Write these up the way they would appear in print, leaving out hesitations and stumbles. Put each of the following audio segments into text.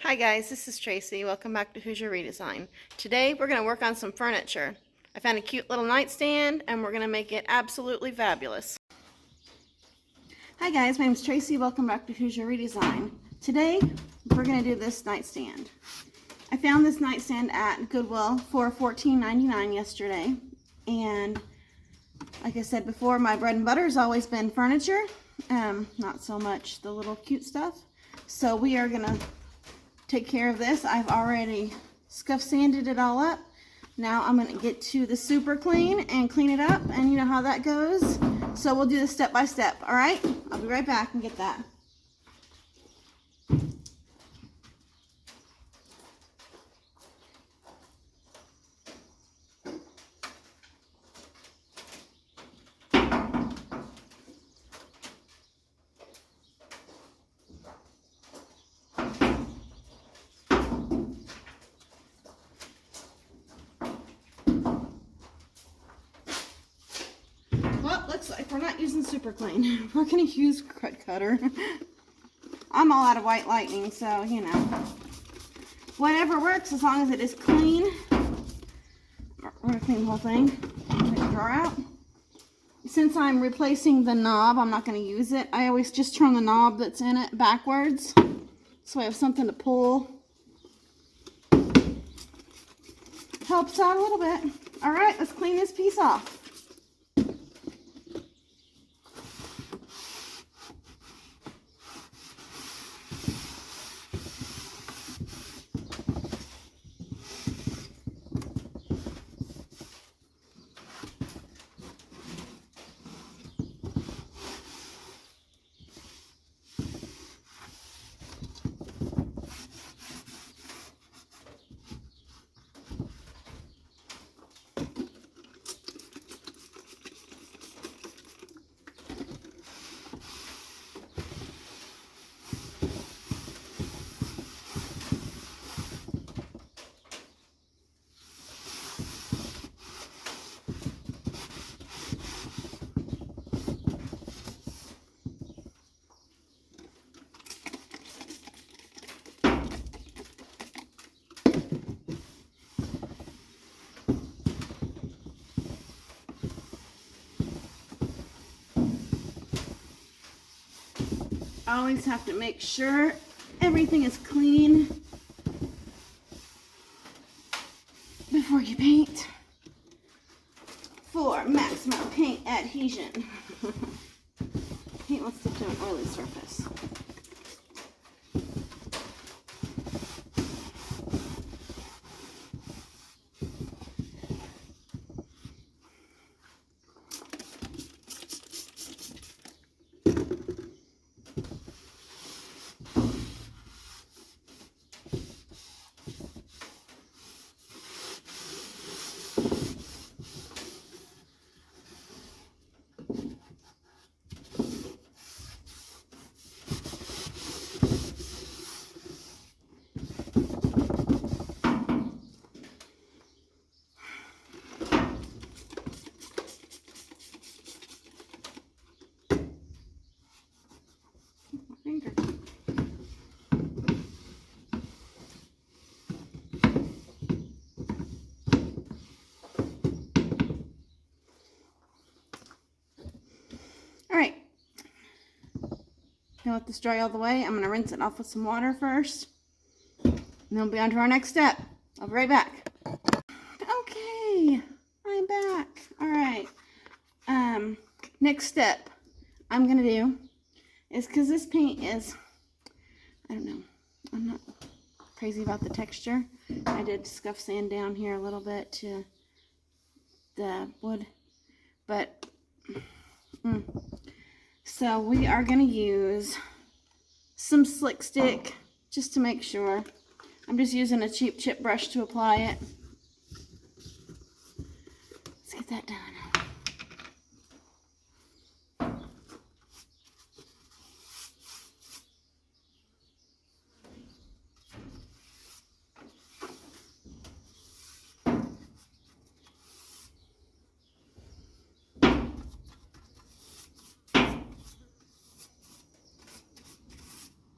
Hi guys, this is Tracy. Welcome back to Hoosier Redesign. Today we're going to work on some furniture. I found a cute little nightstand and we're going to make it absolutely fabulous. Hi guys, my name is Tracy. Welcome back to Hoosier Redesign. Today we're going to do this nightstand. I found this nightstand at Goodwill for $14.99 yesterday, and like I said before, my bread and butter has always been furniture, not so much the little cute stuff. So we are going to take care of this. I've already scuff sanded it all up. Now I'm going to get to the super clean and clean it up, and you know how that goes. So we'll do this step by step. All right, I'll be right back and get that. Well, looks like we're not using super clean. We're going to use crud cutter. I'm all out of white lightning, so you know, whatever works as long as it is clean. We're going to clean the whole thing. Take the drawer out. Since I'm replacing the knob, I'm not going to use it. I always just turn the knob that's in it backwards, so I have something to pull. Helps out a little bit. All right, let's clean this piece off. Always have to make sure everything is clean before you paint for maximum paint adhesion. Paint wants to stick to an oily surface. Alright, now let this dry all the way. I'm going to rinse it off with some water first, and then we'll be on to our next step. I'll be right back. Okay, I'm back. Alright, next step I'm going to do is, because this paint is, I don't know, I'm not crazy about the texture. I did scuff sand down here a little bit to the wood, but so we are going to use some slick stick just to make sure. I'm just using a cheap chip brush to apply it. Let's get that done.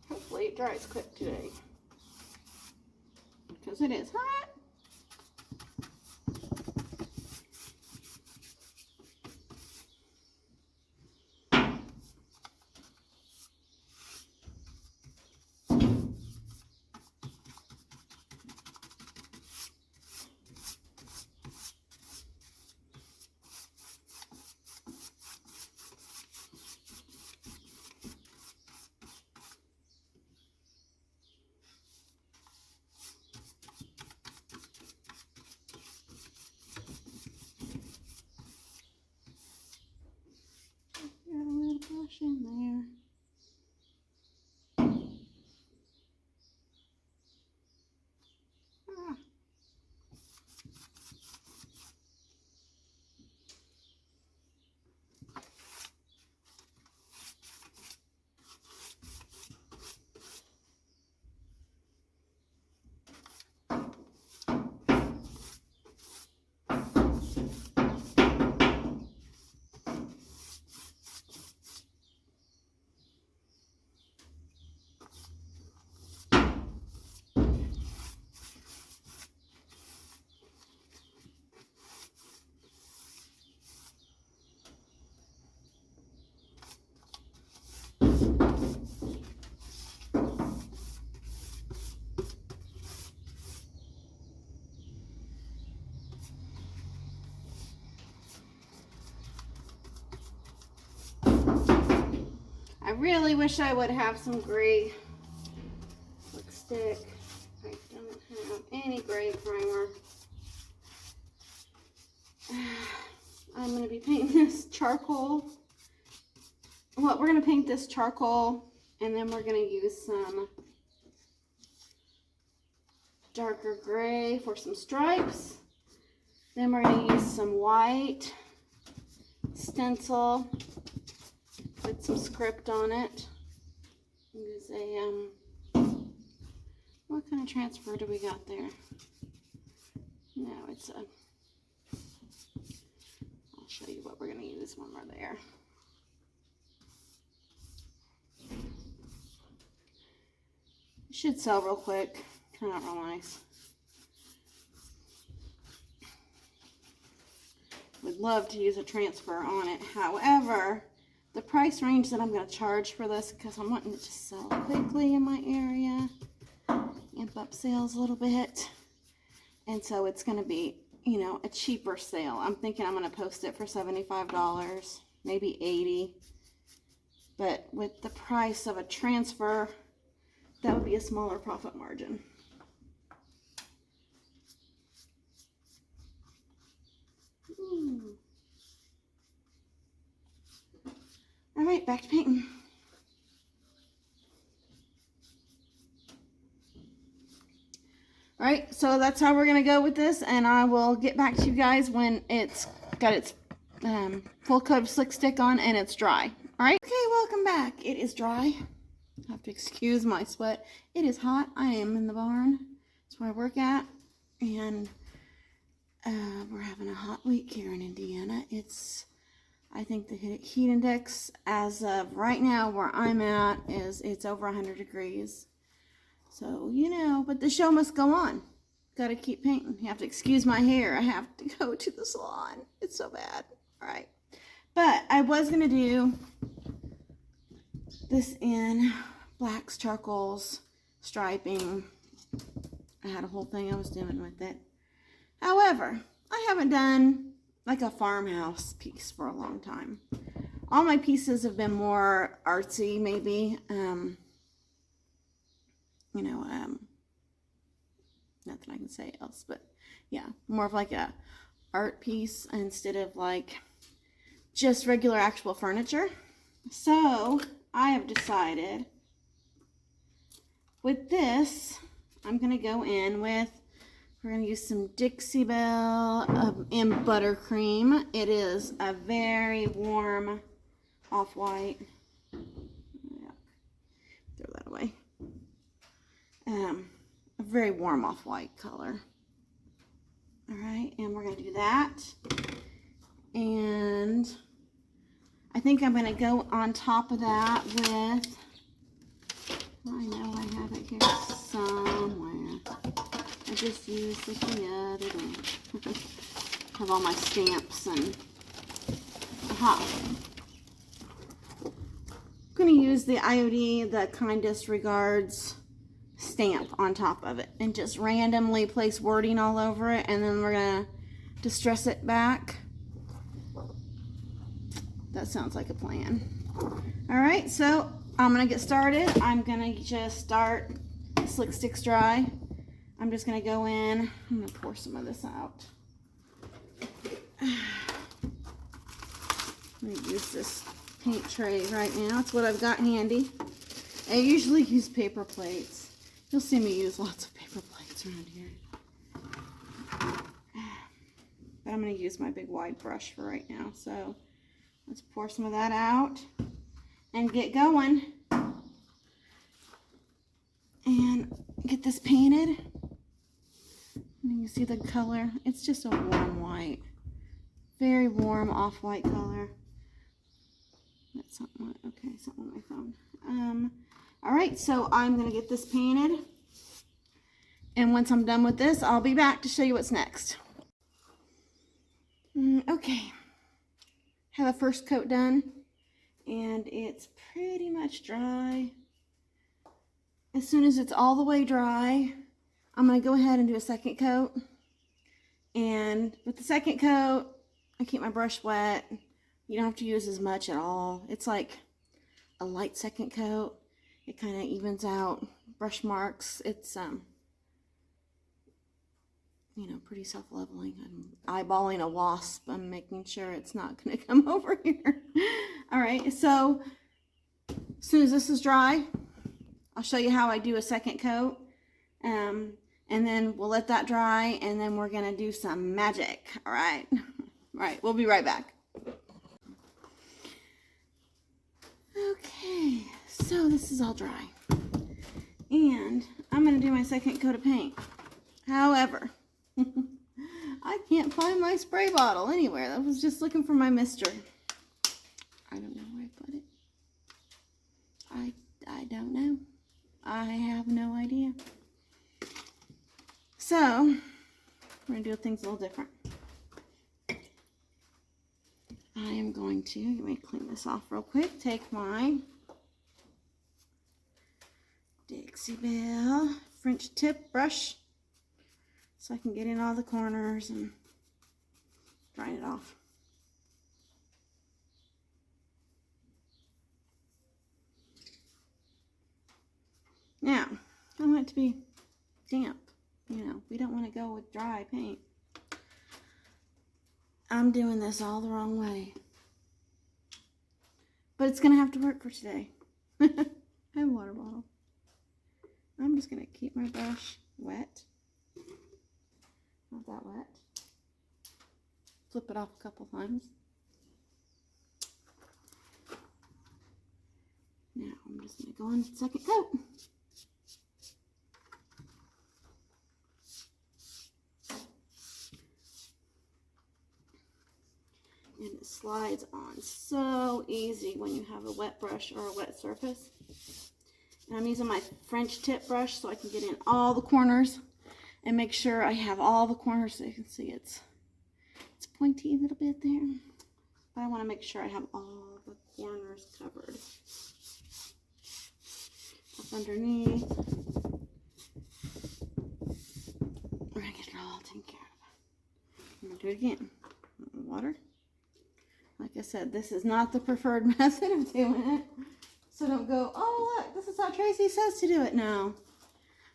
Hopefully it dries quick today. because it is hot. Got a little brush in there. Ah. I really wish I would have some gray lipstick. I don't have any gray primer. I'm going to be painting this charcoal. Well, we're going to paint this charcoal, and then we're going to use some darker gray for some stripes. Then we're going to use some white stencil with some script on it. Use a, what kind of transfer do we got there? No, it's a, I'll show you what we're going to use when we're there. It should sell real quick. Turn out real nice. Would love to use a transfer on it. However, the price range that I'm going to charge for this, because I'm wanting it to sell quickly in my area, amp up sales a little bit, and so it's going to be, you know, a cheaper sale. I'm thinking I'm going to post it for $75, maybe $80, but with the price of a transfer, that would be a smaller profit margin. All right, back to painting. All right, so that's how we're gonna go with this, and I will get back to you guys when it's got its full coat of slick stick on and it's dry. All right, okay, welcome back. It is dry. I have to excuse my sweat. It is hot. I am in the barn. That's where I work at, and we're having a hot week here in Indiana. I think the heat index as of right now where I'm at it's over 100 degrees. So, you know, but the show must go on. Got to keep painting. You have to excuse my hair. I have to go to the salon. It's so bad. All right. But I was going to do this in blacks, charcoals, striping. I had a whole thing I was doing with it. However, I haven't done like a farmhouse piece for a long time. All my pieces have been more artsy, maybe. You know, nothing I can say else, but yeah, more of like a art piece instead of like just regular actual furniture. So I have decided with this, I'm gonna go in with, we're going to use some Dixie Belle and buttercream. It is a very warm off-white. Yeah, throw that away. A very warm off-white color. All right, and we're going to do that. And I think I'm going to go on top of that with, I know I have it here somewhere. just used it the other day. Have all my stamps and aha. I'm gonna use the IOD, the kindest regards stamp on top of it and just randomly place wording all over it, and then we're gonna distress it back. That sounds like a plan. All right, so I'm gonna get started. I'm gonna just start Slick Sticks dry. I'm just gonna go in. I'm gonna pour some of this out. I'm gonna use this paint tray right now. It's what I've got handy. I usually use paper plates. You'll see me use lots of paper plates around here. But I'm going to use my big wide brush for right now. So let's pour some of that out and get going. And get this painted. And you can see the color. It's just a warm white. Very warm off-white color. That's something, okay, something on my phone. Alright, so I'm going to get this painted. And once I'm done with this, I'll be back to show you what's next. Okay. Have a first coat done. And it's pretty much dry. As soon as it's all the way dry, I'm going to go ahead and do a second coat. And with the second coat, I keep my brush wet. You don't have to use as much at all. It's like a light second coat. It kind of evens out brush marks. It's, you know, pretty self-leveling. I'm eyeballing a wasp. I'm making sure it's not going to come over here. All right, so as soon as this is dry, I'll show you how I do a second coat. And then we'll let that dry, and then we're going to do some magic. All right. All right, we'll be right back. Okay, so this is all dry. And I'm going to do my second coat of paint. However, I can't find my spray bottle anywhere. I was just looking for my mister. I don't know where I put it. I don't know. I have no idea. So, we're going to do things a little different. I am going to, let me clean this off real quick. Take my Dixie Belle French tip brush so I can get in all the corners and dry it off. Now, I want it to be damp. You know, we don't want to go with dry paint. I'm doing this all the wrong way. But it's going to have to work for today. I have a water bottle. I'm just going to keep my brush wet. Not that wet. Flip it off a couple times. Now I'm just going to go on the second coat. And it slides on so easy when you have a wet brush or a wet surface. And I'm using my French tip brush so I can get in all the corners and make sure I have all the corners so you can see it's pointy a little bit there. But I want to make sure I have all the corners covered. Up underneath. We're going to get it all taken care of. I'm going to do it again. Water. Like I said, this is not the preferred method of doing it. So don't go, oh look, this is how Tracy says to do it. No.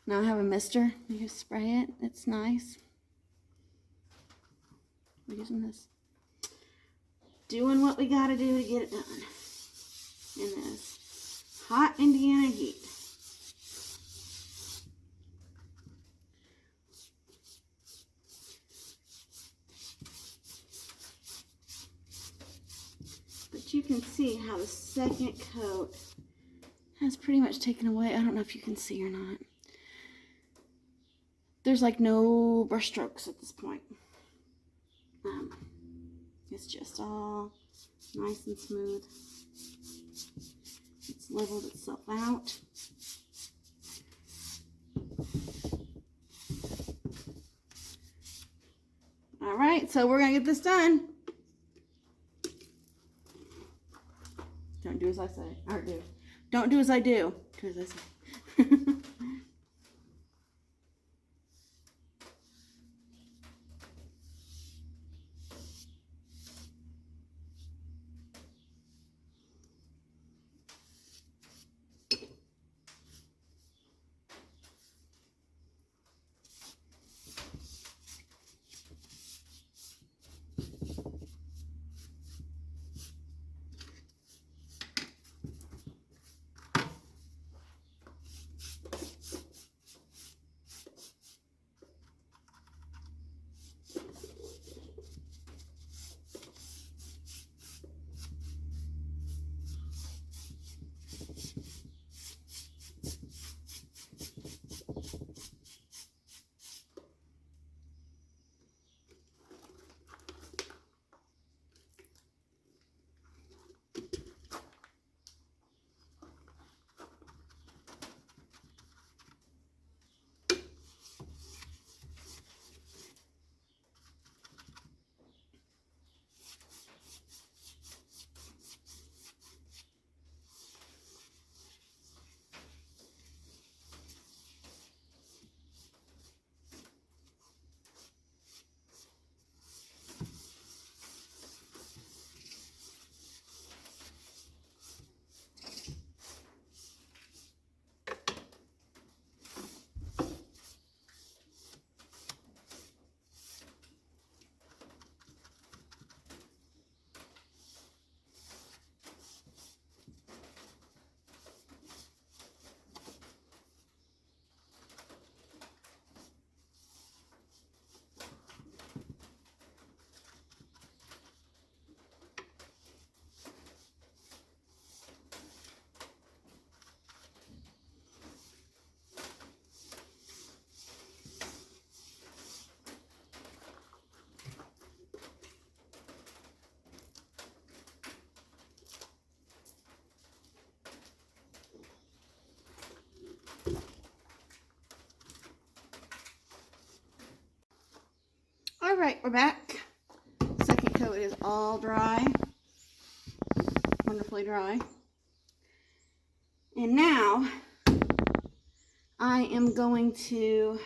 Now I have a mister. You just spray it. It's nice. We're using this. Doing what we gotta do to get it done. In this hot Indiana heat. But you can see how the second coat has pretty much taken away. I don't know if you can see or not. There's like no brush strokes at this point. It's just all nice and smooth. It's leveled itself out. right, so we're gonna get this done. Don't do as I say, or do. Don't do as I do. Do as I say. All right, we're back. Second coat is all dry, wonderfully dry. And now I am going to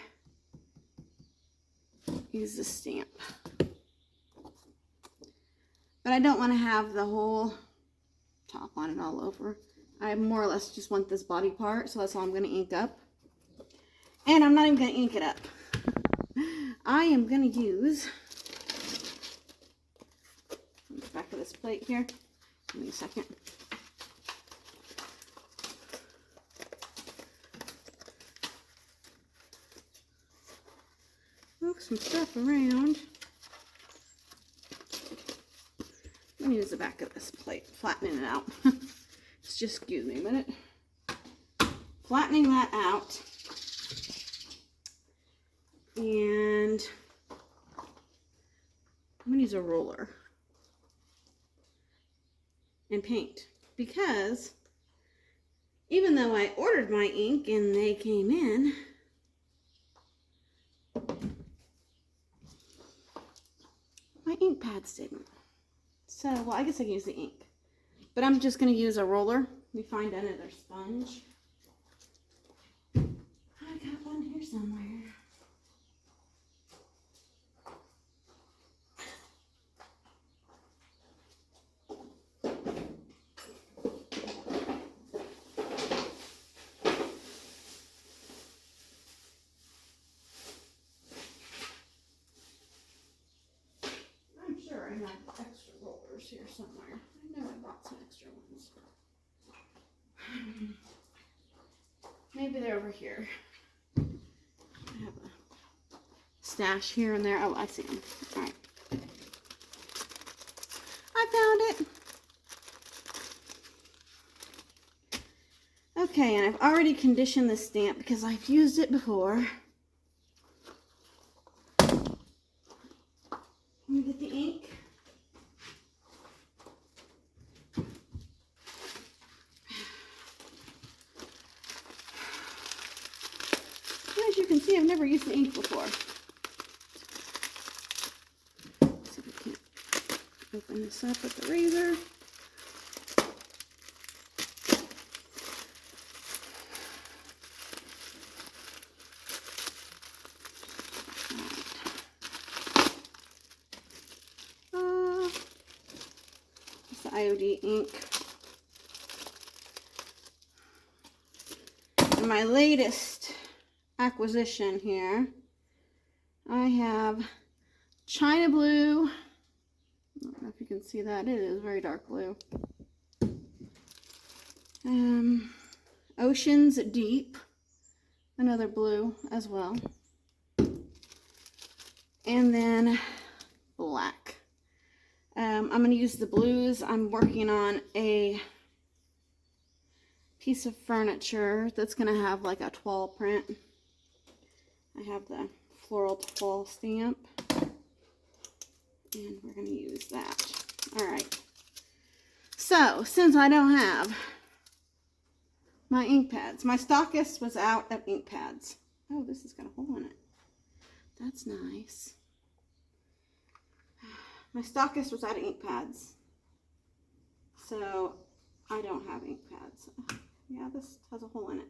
use the stamp. But I don't want to have the whole top on it all over. I more or less just want this body part, so that's all I'm going to ink up. And I'm not even going to ink it up. I am going to use the back of this plate here. Give me a second. Move some stuff around. Let me use the back of this plate, flattening it out. Just excuse me a minute. Flattening that out. And I'm going to use a roller and paint, because even though I ordered my ink and they came in, my ink pads didn't. So, well, I guess I can use the ink, but I'm just going to use a roller. Let me find another sponge. I got one here somewhere. I have extra rollers here somewhere. I know I bought some extra ones. Maybe they're over here. I have a stash here and there. Oh, I see them. All right. I found it. Okay, and I've already conditioned the stamp because I've used it before. Let me get the ink. As you can see, I've never used the ink before. Open this up with the razor. It's the IOD ink. And my latest acquisition here, I have China blue. I don't know if you can see that. It is very dark blue. Oceans Deep, another blue as well. And then black. I'm going to use the blues. I'm working on a piece of furniture that's going to have like a toile print. I have the floral toile stamp. And we're going to use that. Alright. So, since I don't have my ink pads, my stockist was out of ink pads. Oh, this has got a hole in it. That's nice. My stockist was out of ink pads. So, I don't have ink pads. Yeah, this has a hole in it.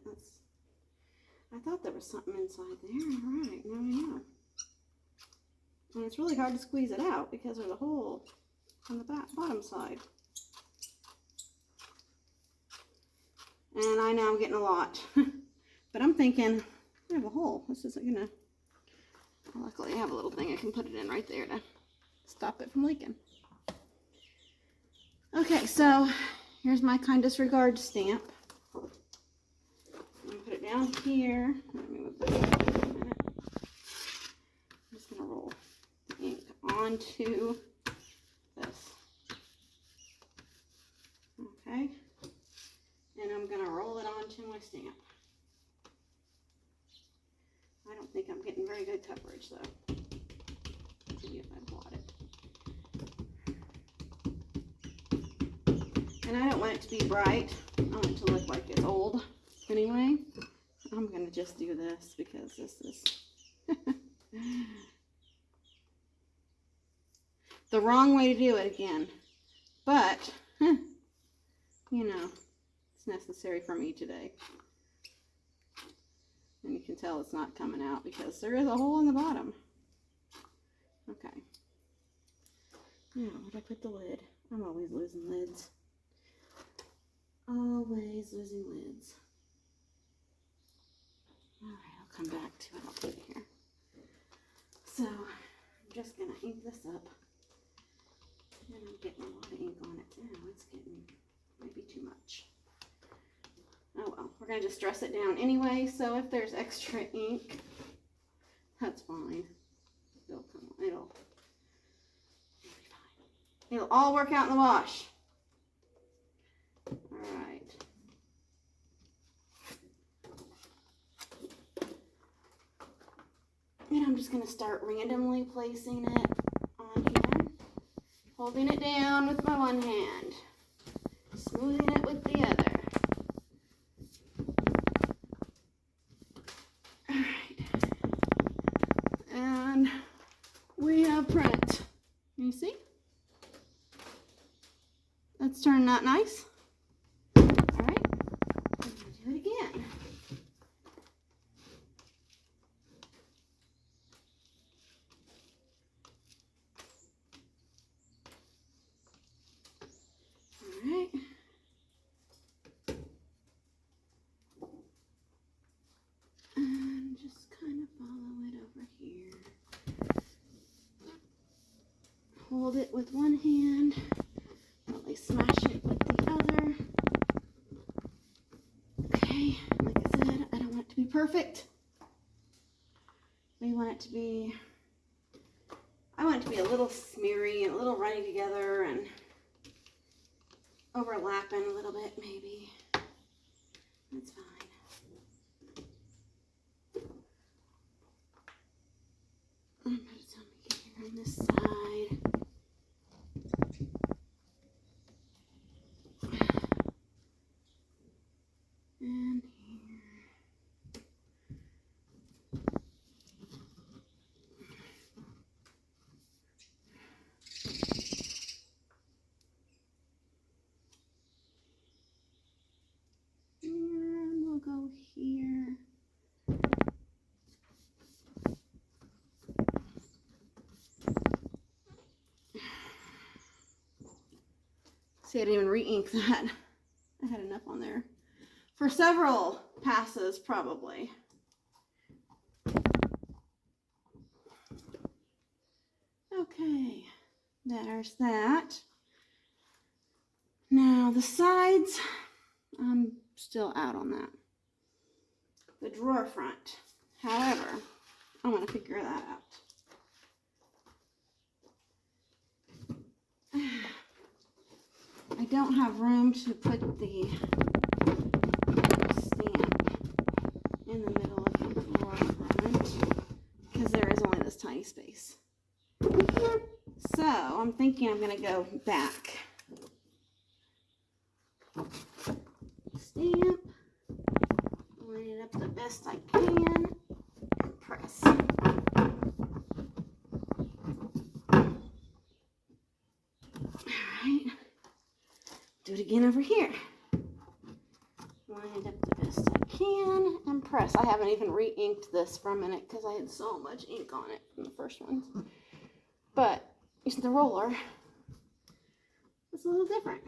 I thought there was something inside there. Alright, now I know. And it's really hard to squeeze it out because there's a hole on the bottom side. And I know I'm getting a lot. But I'm thinking, I have a hole. This isn't gonna... Luckily I have a little thing I can put it in right there to stop it from leaking. Okay, so here's my kind disregard stamp. I'm gonna put it down here. Let me move this up for a minute. I'm just gonna roll the ink onto this. Okay. And I'm gonna roll it onto my stamp. I don't think I'm getting very good coverage though. Maybe if I blot it. And I don't want it to be bright. I want it to look like it's old anyway. I'm gonna just do this because this is the wrong way to do it again. But, you know, it's necessary for me today. And you can tell it's not coming out because there is a hole in the bottom. Okay. Now, where'd I put the lid? I'm always losing lids. Always losing lids. Alright, I'll come back to it. I'll put it here. So, I'm just going to ink this up. And I'm getting a lot of ink on it now. It's getting maybe too much. Oh well, we're going to just dress it down anyway, so if there's extra ink, that's fine. It'll be fine. It'll all work out in the wash. Alright. And I'm just going to start randomly placing it on here. Holding it down with my one hand. Smoothing it with the other. And we have print. Can you see? That's turning out nice. Alright, I'm going to do it again. Alright. And just kind of follow it over here. Hold it with one hand, probably smash it with the other. Okay, like I said, I don't want it to be perfect. We want it to be, I want it to be a little smeary and a little runny together and overlapping a little bit maybe. That's fine. I'm going to tell me here on this side. And here. See, I didn't even re-ink that. I had enough on there for several passes, probably. Okay, there's that. Now the sides, I'm still out on that. The drawer front, however, I'm going to figure that out. I don't have room to put the stamp in the middle of the drawer front because there is only this tiny space. So I'm thinking I'm going to go back. Stamp, line it up the best I can, and press. Alright, do it again over here. Line it up the best I can, and press. I haven't even re-inked this for a minute because I had so much ink on it from the first one. But using the roller, it's a little different.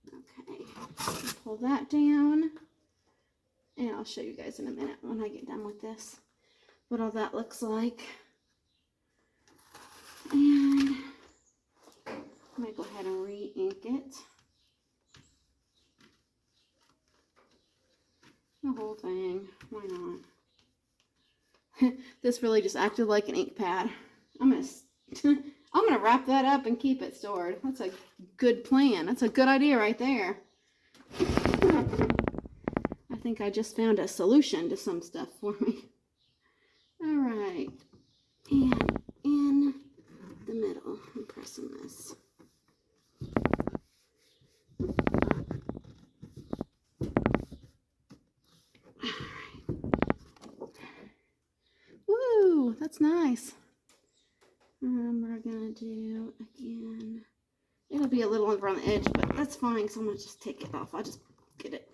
Okay, pull that down, and I'll show you guys in a minute when I get done with this what all that looks like. And I'm going to go ahead and re-ink it. The whole thing, why not? This really just acted like an ink pad. I'm gonna wrap that up and keep it stored. That's a good plan. That's a good idea right there. I think I just found a solution to some stuff for me. All right, and in the middle, I'm pressing this. Woo, that's nice. We're gonna do again. It'll be a little over on the edge, but that's fine, so I'm gonna just take it off. I'll just get it.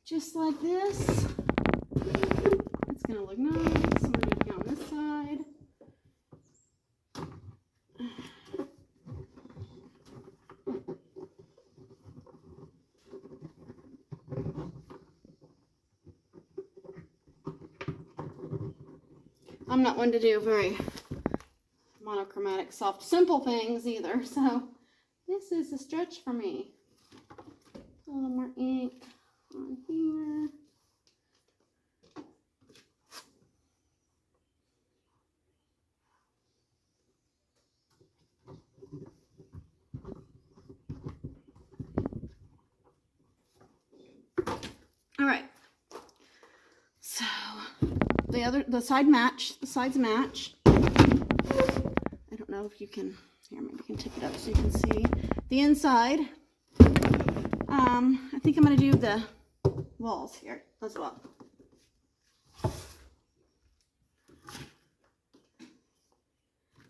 Just like this. It's gonna look nice. We're gonna go on this side. I'm not one to do very monochromatic, soft, simple things either, so this is a stretch for me. A little more ink on here. All right. So the sides match. I don't know if you can, here, maybe you can tip it up so you can see the inside. I think I'm going to do the walls here as well.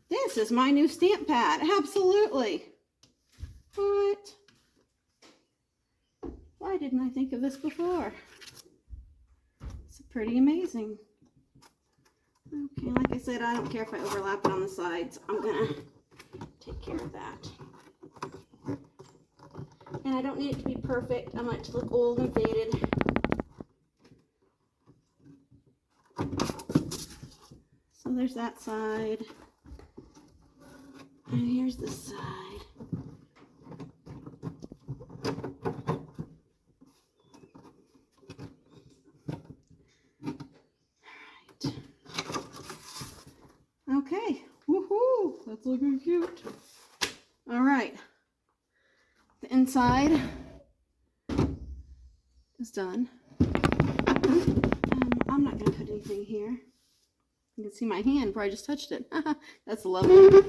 This is my new stamp pad. Absolutely. What? Why didn't I think of this before? It's pretty amazing. Okay, like I said, I don't care if I overlap it on the sides. I'm gonna take care of that. And I don't need it to be perfect. I want it to look old and faded. So there's that side. And here's the side. Okay, woohoo, that's looking cute. All right, the inside is done. I'm not gonna put anything here. You can see my hand where I just touched it. That's lovely.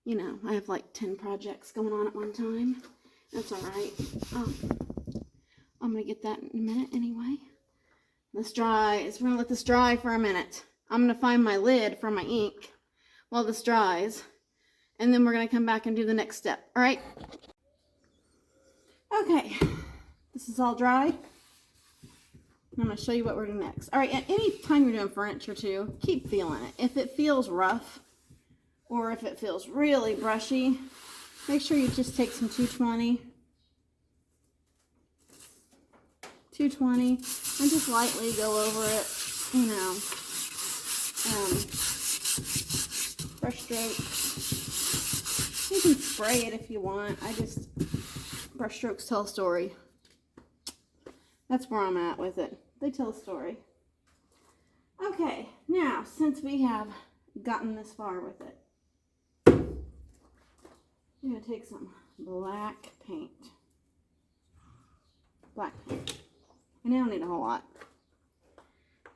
You know, I have like 10 projects going on at one time. That's all right. I'm gonna get that in a minute anyway. This dries. We're gonna let this dry for a minute. I'm going to find my lid for my ink while this dries, and then we're going to come back and do the next step. All right? Okay, this is all dry. I'm going to show you what we're doing next. All right, at any time you're doing furniture too, keep feeling it. If it feels rough or if it feels really brushy, make sure you just take some 220 and just lightly go over it, you know, brush stroke. You can spray it if you want. Brush strokes tell a story. That's where I'm at with it. They tell a story. Okay, now since we have gotten this far with it, I'm going to take some black paint. Black paint. And you don't need a whole lot.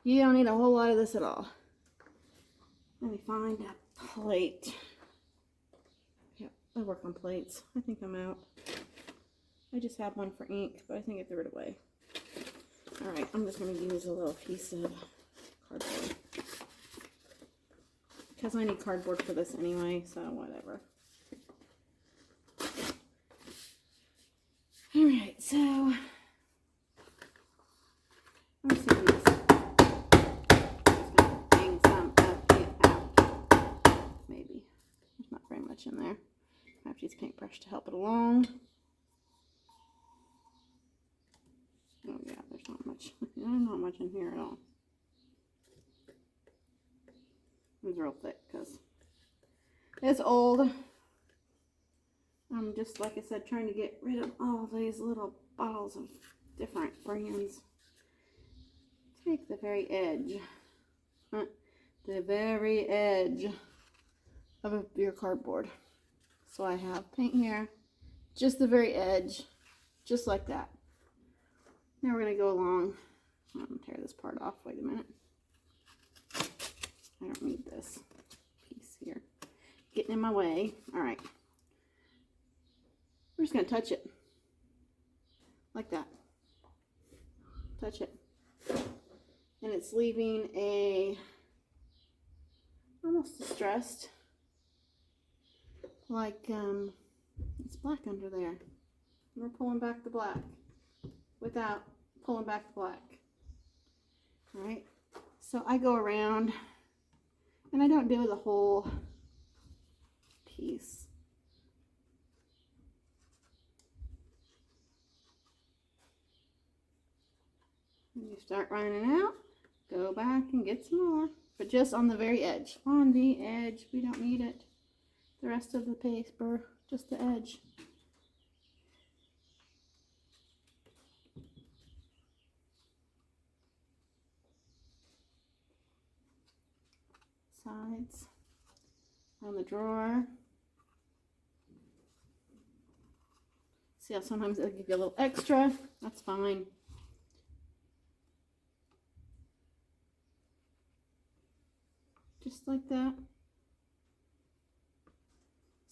You don't need a whole lot of this at all. Let me find a plate. Yeah, I work on plates. I think I'm out. I just have one for ink, but I think I threw it away. Alright, I'm just going to use a little piece of cardboard. Because I need cardboard for this anyway, so whatever. Alright, so let's see this. I'm just going to bang some of it out. Maybe. There's not very much in there. I have to use a paintbrush to help it along. Oh yeah, there's not much. There's not much in here at all. It's real thick because it's old. I'm just, like I said, trying to get rid of all these little bottles of different brands. Take the very edge. The very edge of your cardboard. So I have paint here. Just the very edge. Just like that. Now we're going to go along. I'm going to tear this part off. Wait a minute. I don't need this piece here. Getting in my way. Alright. We're just going to touch it. Like that. Touch it. And it's leaving a almost distressed. Like, it's black under there. We're pulling back the black without pulling back the black. Alright, so I go around and I don't do the whole piece. When you start running out, go back and get some more. But just on the very edge. On the edge. We don't need it. The rest of the paper, just the edge. Sides on the drawer. See how sometimes it'll give you a little extra. That's fine. Just like that.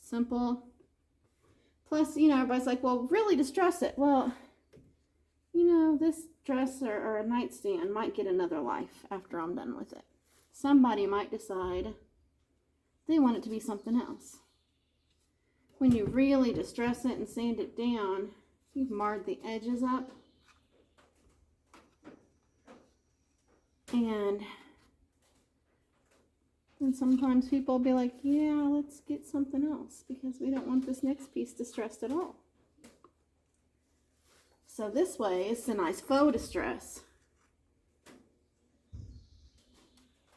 Simple. Plus, you know, everybody's like, well, really distress it. Well, you know, this dresser or a nightstand might get another life after I'm done with it. Somebody might decide they want it to be something else. When you really distress it and sand it down, you've marred the edges up. And sometimes people will be like, yeah, let's get something else because we don't want this next piece distressed at all. So this way, it's a nice faux distress.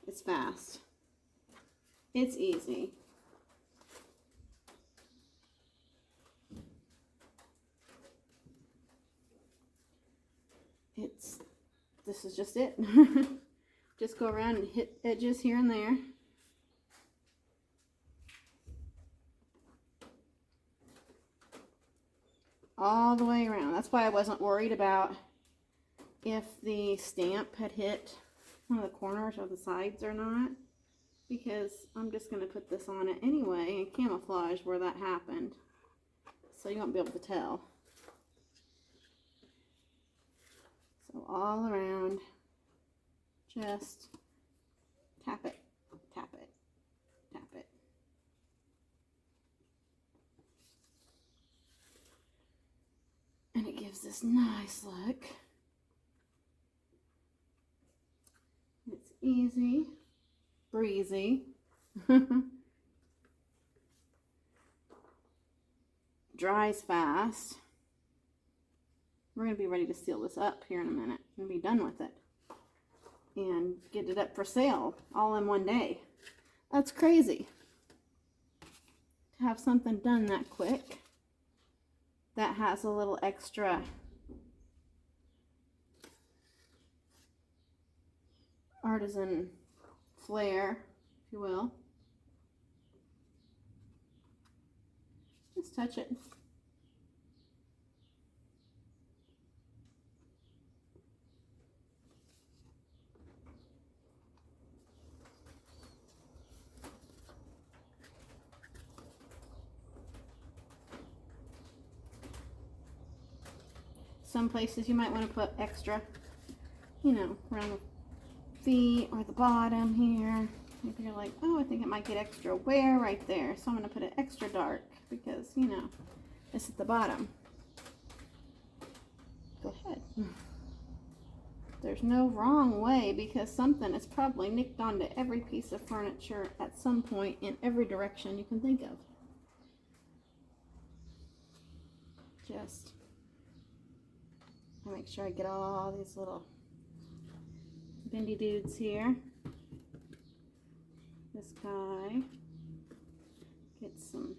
It's fast. It's easy. This is just it. Just go around and hit edges here and there. All the way around. That's why I wasn't worried about if the stamp had hit one of the corners or the sides or not, because I'm just going to put this on it anyway and camouflage where that happened, so you won't be able to tell. So all around, just tap it, tap it, tap it. And it gives this nice look. easy breezy. Dries fast. We're going to be ready to seal this up here in a minute and be done with it and get it up for sale all in one day. That's crazy to have something done that quick that has a little extra artisan flair, if you will. Just touch it. Some places you might want to put extra, you know, around the feet or the bottom here. Maybe you're like, oh, I think it might get extra wear right there, so I'm going to put it extra dark because, you know, this is the bottom. Go ahead. There's no wrong way because something is probably nicked onto every piece of furniture at some point in every direction you can think of. Just make sure I get all these little bendy dudes here. This guy gets some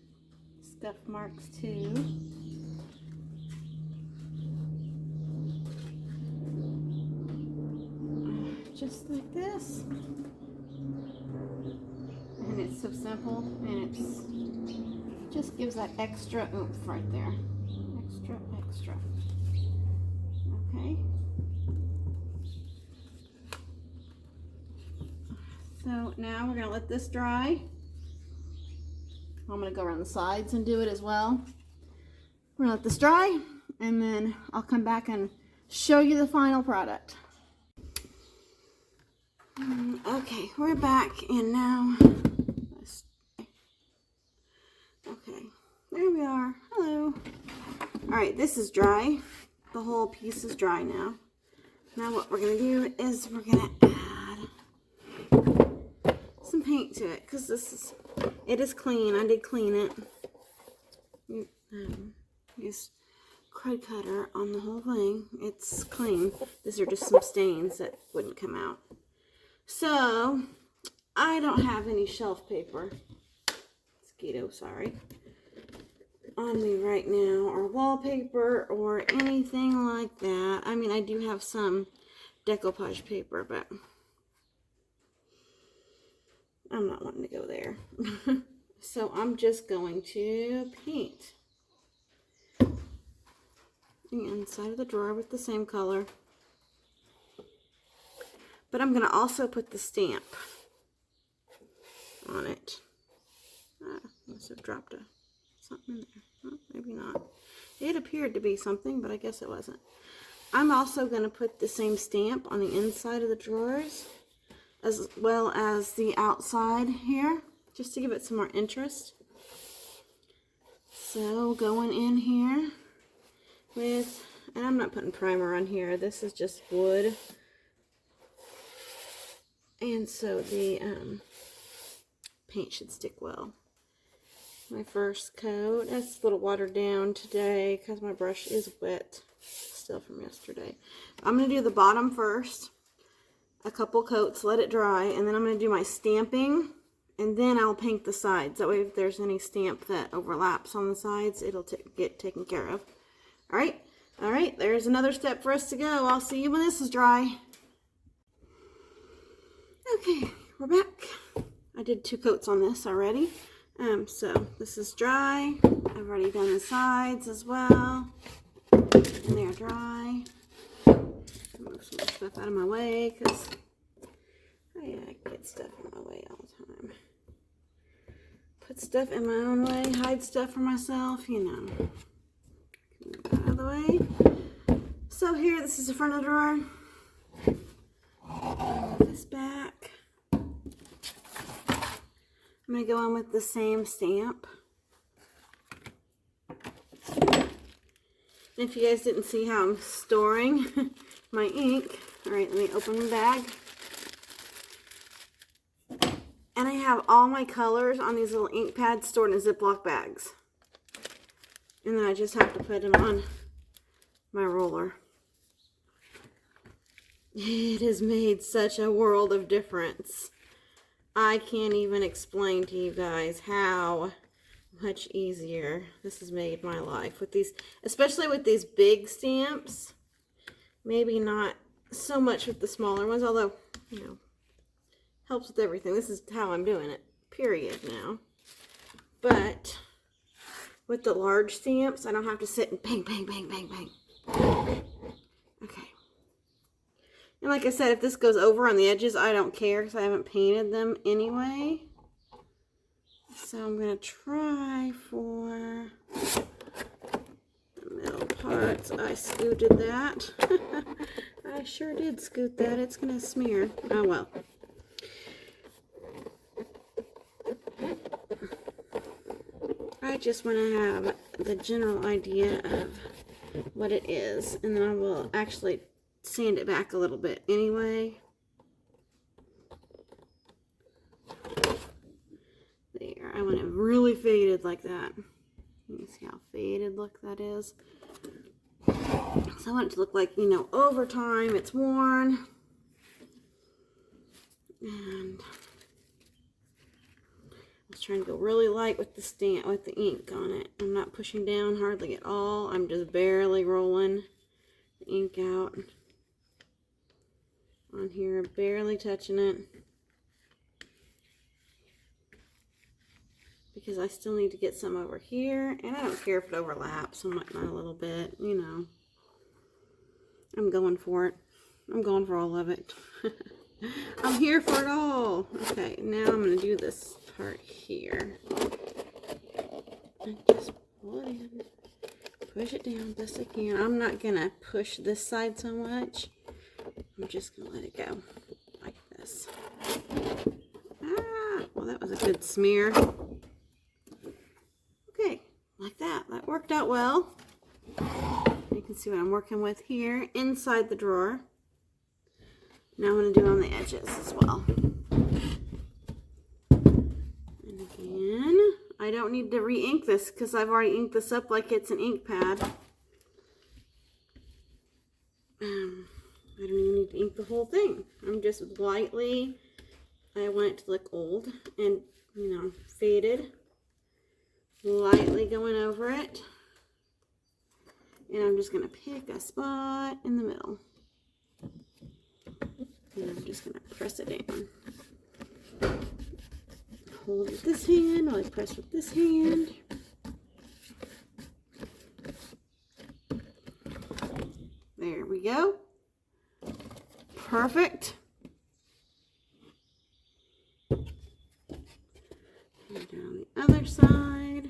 scuff marks too. Just like this. And it's so simple, and it's just gives that extra oomph right there. Extra. Okay. So now we're going to let this dry. I'm going to go around the sides and do it as well. We're going to let this dry, and then I'll come back and show you the final product. Okay, we're back, and now, okay, there we are. Hello. Alright, this is dry. The whole piece is dry now. Now what we're going to do is we're going to add some paint to it, because it is clean. I did clean it. Use crud cutter on the whole thing. It's clean. These are just some stains that wouldn't come out. So, I don't have any shelf paper, mosquito, sorry, on me right now, or wallpaper, or anything like that. I mean, I do have some decoupage paper, but I'm not wanting to go there. So, I'm just going to paint the inside of the drawer with the same color. But I'm going to also put the stamp on it. I must have dropped something in there. Oh, maybe not. It appeared to be something, but I guess it wasn't. I'm also going to put the same stamp on the inside of the drawers, as well as the outside here, just to give it some more interest. So going in here with, and I'm not putting primer on here. This is just wood. And so the paint should stick well. My first coat, that's a little watered down today because my brush is wet still from yesterday. I'm going to do the bottom first, a couple coats, let it dry, and then I'm going to do my stamping, and then I'll paint the sides. That way if there's any stamp that overlaps on the sides, it'll get taken care of. Alright, there's another step for us to go. I'll see you when this is dry. Okay, we're back. I did 2 coats on this already. So this is dry. I've already done the sides as well. And they're dry. Move some stuff out of my way because I get stuff in my way all the time. Put stuff in my own way, hide stuff from myself, you know. Move that out of the way. So here, this is the front of the drawer. This back. I'm going to go in with the same stamp. And if you guys didn't see how I'm storing my ink, alright, let me open the bag. And I have all my colors on these little ink pads stored in Ziploc bags. And then I just have to put them on my roller. It has made such a world of difference. I can't even explain to you guys how much easier this has made my life with these, especially with these big stamps. Maybe not so much with the smaller ones, although, you know, helps with everything. This is how I'm doing it, period, now. But with the large stamps, I don't have to sit and bang, bang, bang, bang, bang. Okay. And like I said, if this goes over on the edges, I don't care because I haven't painted them anyway. So I'm going to try for the middle parts. I scooted that. I sure did scoot that. It's going to smear. Oh well. I just want to have the general idea of what it is, and then I will actually sand it back a little bit anyway. There, I want it really faded like that. Let me see how faded look that is. So I want it to look like, you know, over time it's worn. And I was trying to go really light with the stamp, with the ink on it. I'm not pushing down hardly at all. I'm just barely rolling the ink out on here, barely touching it. Because I still need to get some over here, and I don't care if it overlaps so much, not a little bit, you know. I'm going for it. I'm going for all of it. I'm here for it all. Okay, now I'm going to do this part here. And just pull it in. Push it down best I can. I'm not going to push this side so much. I'm just going to let it go like this. Ah, well, that was a good smear. Okay, like that. That worked out well. You can see what I'm working with here inside the drawer. Now I'm going to do on the edges as well. And again, I don't need to re-ink this because I've already inked this up like it's an ink pad. I don't even need to ink the whole thing. I'm just lightly, I want it to look old and, you know, faded. Lightly going over it. And I'm just going to pick a spot in the middle. And I'm just going to press it down. Hold with this hand while I press with this hand. There we go. Perfect. And down the other side.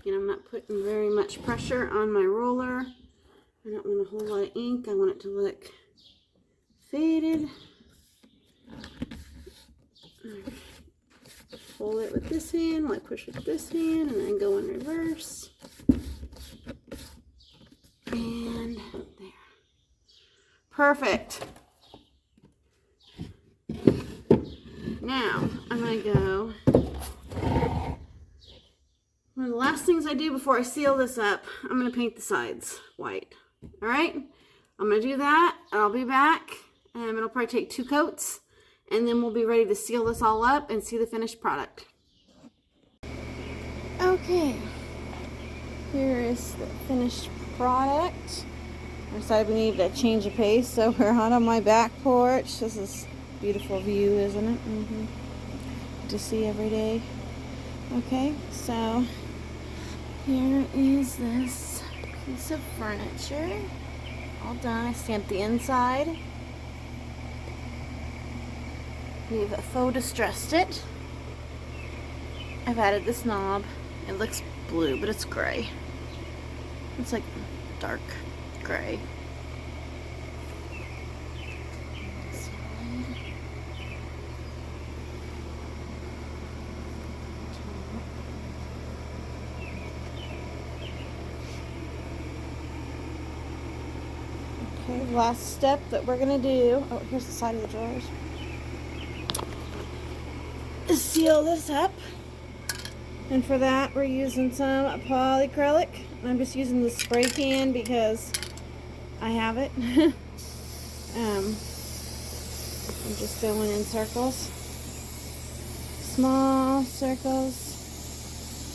Again, I'm not putting very much pressure on my roller. I don't want a whole lot of ink. I want it to look faded. Hold it with this hand while I push with this hand, and then go in reverse. And there. Perfect. Now, I'm going to go. One of the last things I do before I seal this up, I'm going to paint the sides white. Alright? I'm going to do that, and I'll be back. It'll probably take 2 coats. And then we'll be ready to seal this all up and see the finished product. Okay. Here is the finished product. I decided we need to change of pace, so we're out on my back porch. This is a beautiful view, isn't it? To see every day. Okay, so here is this piece of furniture. All done. I stamped the inside. We've faux distressed it. I've added this knob. It looks blue, but it's gray. It's like dark gray. the last step that we're going to do, oh, here's the side of the drawers, is seal this up. And for that, we're using some polyacrylic. I'm just using the spray can because I have it. I'm just going in circles. Small circles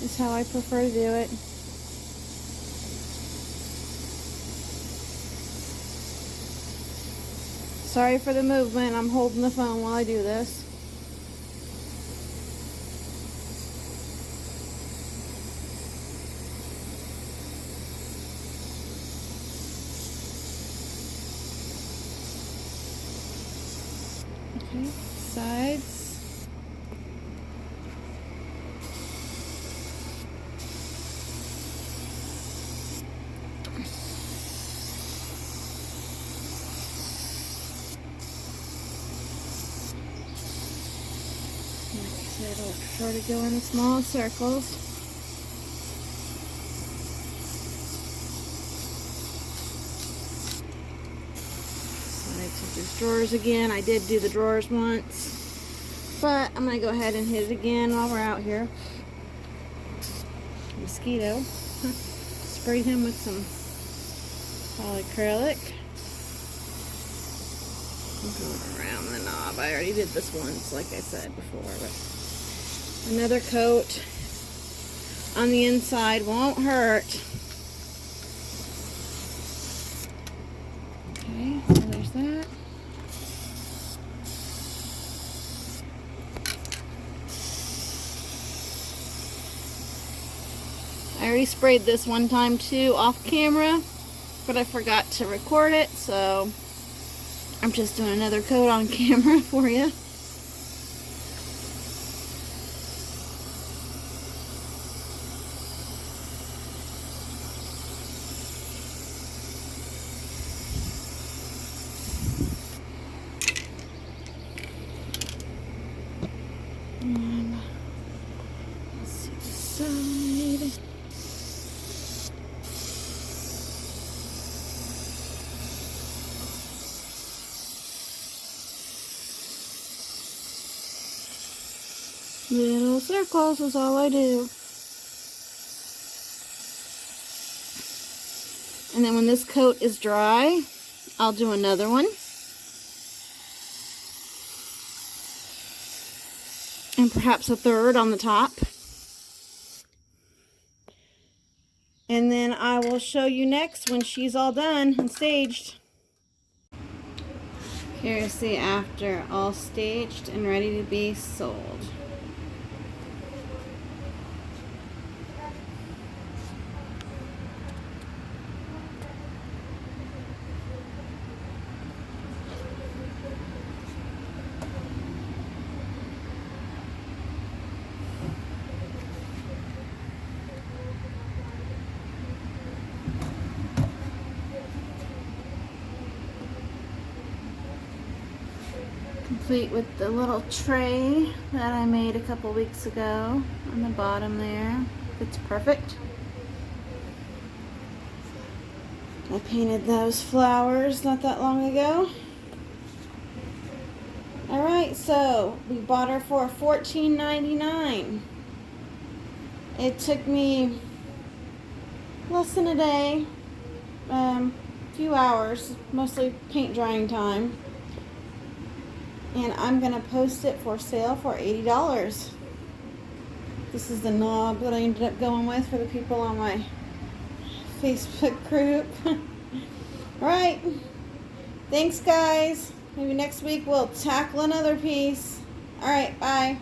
is how I prefer to do it. Sorry for the movement. I'm holding the phone while I do this. Okay, sides. Like I said, I'll prefer to go in small circles. Sides of these drawers again. I did do the drawers once, but I'm going to go ahead and hit it again while we're out here. Mosquito. Sprayed him with some polyacrylic. I'm going around the knob. I already did this once, like I said before, but another coat on the inside won't hurt. Okay, so there's that. I already sprayed this one time too off camera, but I forgot to record it, so I'm just doing another coat on camera for you. And let's see the side. Little circles is all I do. And then when this coat is dry, I'll do another one. And perhaps a third on the top. And then I will show you next when she's all done and staged. Here's the after, all staged and ready to be sold. Complete with the little tray that I made a couple weeks ago on the bottom there. It's perfect. I painted those flowers not that long ago. Alright, so we bought her for $14.99. It took me less than a day, few hours, mostly paint drying time. And I'm going to post it for sale for $80. This is the knob that I ended up going with for the people on my Facebook group. Alright, thanks guys. Maybe next week we'll tackle another piece. Alright, bye.